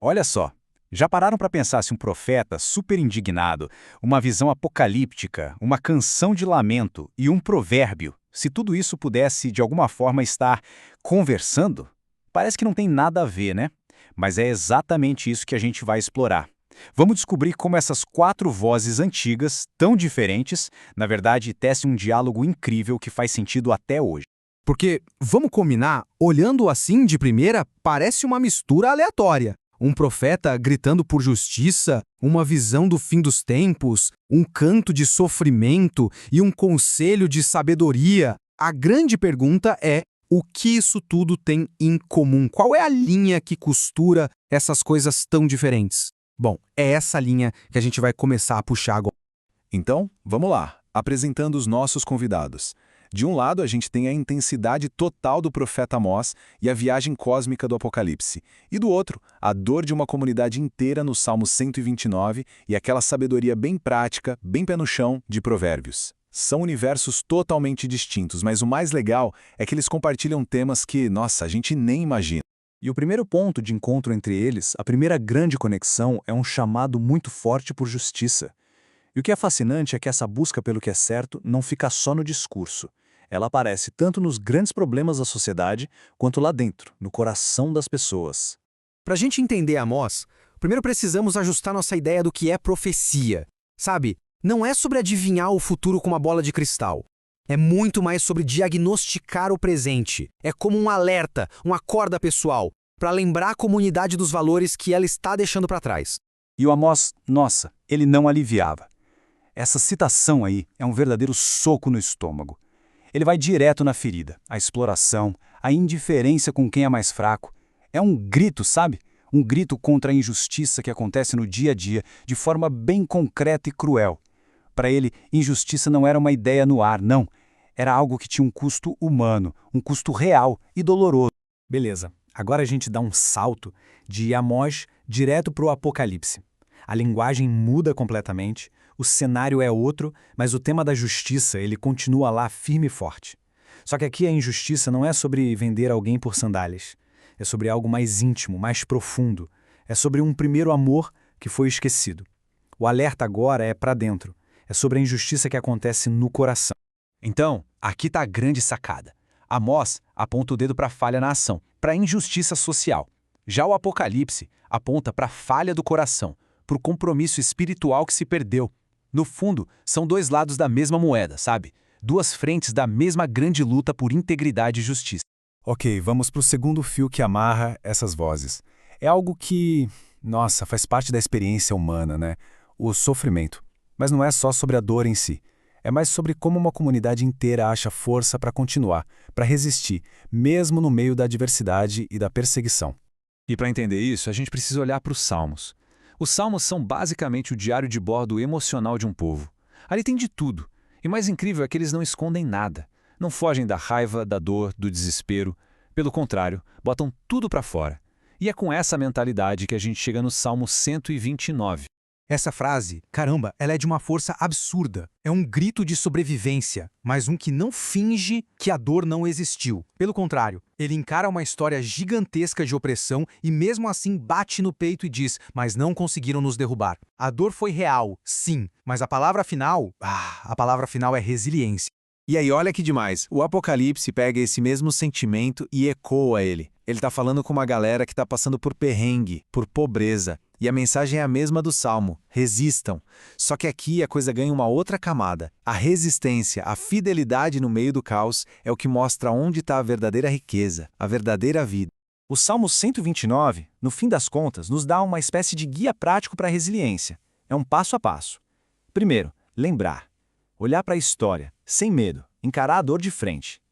Olha só, já pararam para pensar se um profeta super indignado, uma visão apocalíptica, uma canção de lamento e um provérbio, se tudo isso pudesse de alguma forma estar conversando? Parece que não tem nada a ver, né? Mas é exatamente isso que a gente vai explorar. Vamos descobrir como essas quatro vozes antigas, tão diferentes, na verdade, tecem um diálogo incrível que faz sentido até hoje. Porque, vamos combinar, olhando assim de primeira, parece uma mistura aleatória. Um profeta gritando por justiça, uma visão do fim dos tempos, um canto de sofrimento e um conselho de sabedoria. A grande pergunta é: o que isso tudo tem em comum? Qual é a linha que costura essas coisas tão diferentes? Bom, é essa linha que a gente vai começar a puxar agora. Então, vamos lá, apresentando os nossos convidados. De um lado, a gente tem a intensidade total do profeta Amós e a viagem cósmica do Apocalipse. E do outro, a dor de uma comunidade inteira no Salmo 129 e aquela sabedoria bem prática, bem pé no chão, de Provérbios. São universos totalmente distintos, mas o mais legal é que eles compartilham temas que, nossa, a gente nem imagina. E o primeiro ponto de encontro entre eles, a primeira grande conexão, é um chamado muito forte por justiça. E o que é fascinante é que essa busca pelo que é certo não fica só no discurso. Ela aparece tanto nos grandes problemas da sociedade, quanto lá dentro, no coração das pessoas. Para a gente entender Amós, primeiro precisamos ajustar nossa ideia do que é profecia. Sabe, não é sobre adivinhar o futuro com uma bola de cristal. É muito mais sobre diagnosticar o presente. É como um alerta, um acorda pessoal, para lembrar a comunidade dos valores que ela está deixando para trás. E o Amós, nossa, ele não aliviava. Essa citação aí é um verdadeiro soco no estômago. Ele vai direto na ferida, a exploração, a indiferença com quem é mais fraco. É um grito, sabe? Um grito contra a injustiça que acontece no dia a dia, de forma bem concreta e cruel. Para ele, injustiça não era uma ideia no ar, não. Era algo que tinha um custo humano, um custo real e doloroso. Beleza, agora a gente dá um salto de Amós direto para o Apocalipse. A linguagem muda completamente, o cenário é outro, mas o tema da justiça ele continua lá firme e forte. Só que aqui a injustiça não é sobre vender alguém por sandálias. É sobre algo mais íntimo, mais profundo. É sobre um primeiro amor que foi esquecido. O alerta agora é para dentro. É sobre a injustiça que acontece no coração. Então, aqui está a grande sacada. Amós aponta o dedo para a falha na ação, para a injustiça social. Já o Apocalipse aponta para a falha do coração, para o compromisso espiritual que se perdeu. No fundo, são dois lados da mesma moeda, sabe? Duas frentes da mesma grande luta por integridade e justiça. Ok, vamos para o segundo fio que amarra essas vozes. É algo que, nossa, faz parte da experiência humana, né? O sofrimento. Mas não é só sobre a dor em si. É mais sobre como uma comunidade inteira acha força para continuar, para resistir, mesmo no meio da adversidade e da perseguição. E para entender isso, a gente precisa olhar para os Salmos. Os Salmos são basicamente o diário de bordo emocional de um povo. Ali tem de tudo. E mais incrível é que eles não escondem nada. Não fogem da raiva, da dor, do desespero. Pelo contrário, botam tudo para fora. E é com essa mentalidade que a gente chega no Salmo 129. Essa frase, caramba, ela é de uma força absurda. É um grito de sobrevivência, mas um que não finge que a dor não existiu. Pelo contrário, ele encara uma história gigantesca de opressão e mesmo assim bate no peito e diz, mas não conseguiram nos derrubar. A dor foi real, sim, mas a palavra final é resiliência. E aí, olha que demais, o Apocalipse pega esse mesmo sentimento e ecoa ele. Ele está falando com uma galera que está passando por perrengue, por pobreza. E a mensagem é a mesma do Salmo, resistam. Só que aqui a coisa ganha uma outra camada. A resistência, a fidelidade no meio do caos é o que mostra onde está a verdadeira riqueza, a verdadeira vida. O Salmo 129, no fim das contas, nos dá uma espécie de guia prático para a resiliência. É um passo a passo. Primeiro, lembrar. Olhar para a história, sem medo, encarar a dor de frente.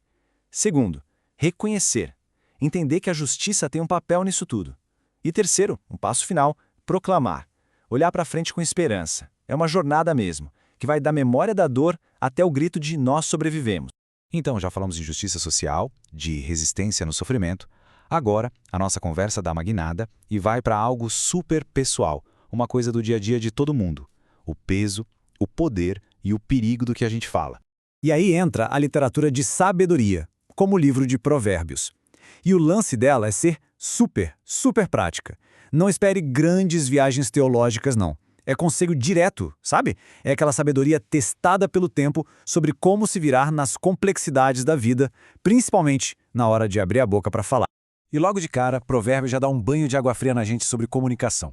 Segundo, reconhecer. Entender que a justiça tem um papel nisso tudo. E terceiro, um passo final, proclamar. Olhar para frente com esperança. É uma jornada mesmo, que vai da memória da dor até o grito de nós sobrevivemos. Então, já falamos de justiça social, de resistência no sofrimento. Agora, a nossa conversa dá uma guinada e vai para algo super pessoal, uma coisa do dia a dia de todo mundo. O peso, o poder e o perigo do que a gente fala. E aí entra a literatura de sabedoria, como o livro de Provérbios. E o lance dela é ser super prática. Não espere grandes viagens teológicas, não. É conselho direto, sabe? É aquela sabedoria testada pelo tempo sobre como se virar nas complexidades da vida, principalmente na hora de abrir a boca para falar. E logo de cara, Provérbio já dá um banho de água fria na gente sobre comunicação.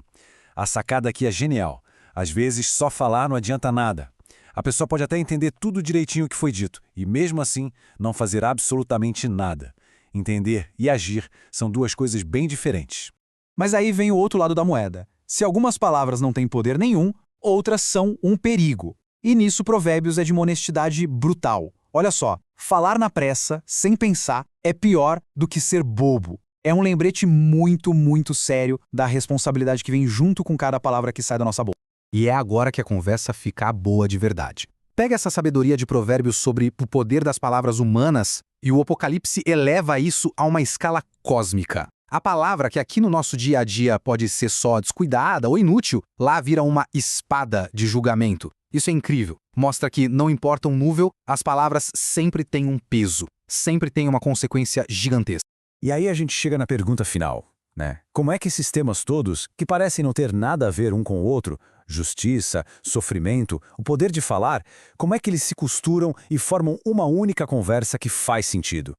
A sacada aqui é genial. Às vezes, só falar não adianta nada. A pessoa pode até entender tudo direitinho o que foi dito, e mesmo assim, não fazer absolutamente nada. Entender e agir são duas coisas bem diferentes. Mas aí vem o outro lado da moeda. Se algumas palavras não têm poder nenhum, outras são um perigo. E nisso Provérbios é de uma honestidade brutal. Olha só, falar na pressa, sem pensar, é pior do que ser bobo. É um lembrete muito, muito sério da responsabilidade que vem junto com cada palavra que sai da nossa boca. E é agora que a conversa fica boa de verdade. Pega essa sabedoria de Provérbios sobre o poder das palavras humanas e o Apocalipse eleva isso a uma escala cósmica. A palavra que aqui no nosso dia a dia pode ser só descuidada ou inútil, lá vira uma espada de julgamento. Isso é incrível. Mostra que, não importa o nível, as palavras sempre têm um peso, sempre têm uma consequência gigantesca. E aí a gente chega na pergunta final, né? Como é que esses temas todos, que parecem não ter nada a ver um com o outro, justiça, sofrimento, o poder de falar, como é que eles se costuram e formam uma única conversa que faz sentido?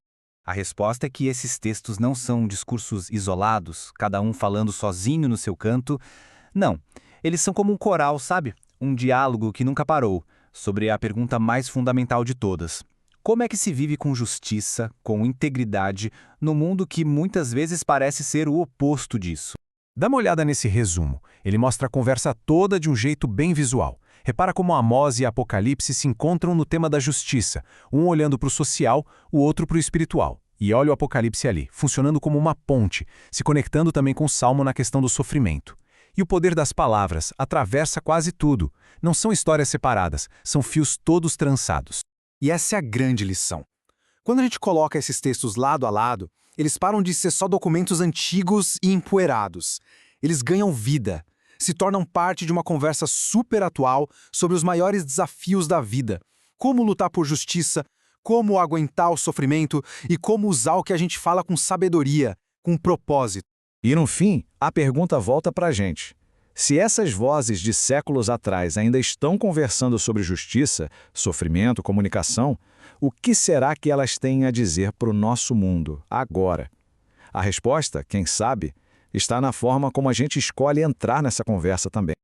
A resposta é que esses textos não são discursos isolados, cada um falando sozinho no seu canto. Não, eles são como um coral, sabe? Um diálogo que nunca parou, sobre a pergunta mais fundamental de todas. Como é que se vive com justiça, com integridade, no mundo que muitas vezes parece ser o oposto disso? Dá uma olhada nesse resumo. Ele mostra a conversa toda de um jeito bem visual. Repara como Amós e Apocalipse se encontram no tema da justiça, um olhando para o social, o outro para o espiritual. E olha o Apocalipse ali, funcionando como uma ponte, se conectando também com o Salmo na questão do sofrimento. E o poder das palavras atravessa quase tudo. Não são histórias separadas, são fios todos trançados. E essa é a grande lição. Quando a gente coloca esses textos lado a lado, eles param de ser só documentos antigos e empoeirados. Eles ganham vida, se tornam parte de uma conversa super atual sobre os maiores desafios da vida. Como lutar por justiça, como aguentar o sofrimento e como usar o que a gente fala com sabedoria, com propósito. E no fim, a pergunta volta para a gente. Se essas vozes de séculos atrás ainda estão conversando sobre justiça, sofrimento, comunicação, o que será que elas têm a dizer para o nosso mundo, agora? A resposta, quem sabe, está na forma como a gente escolhe entrar nessa conversa também.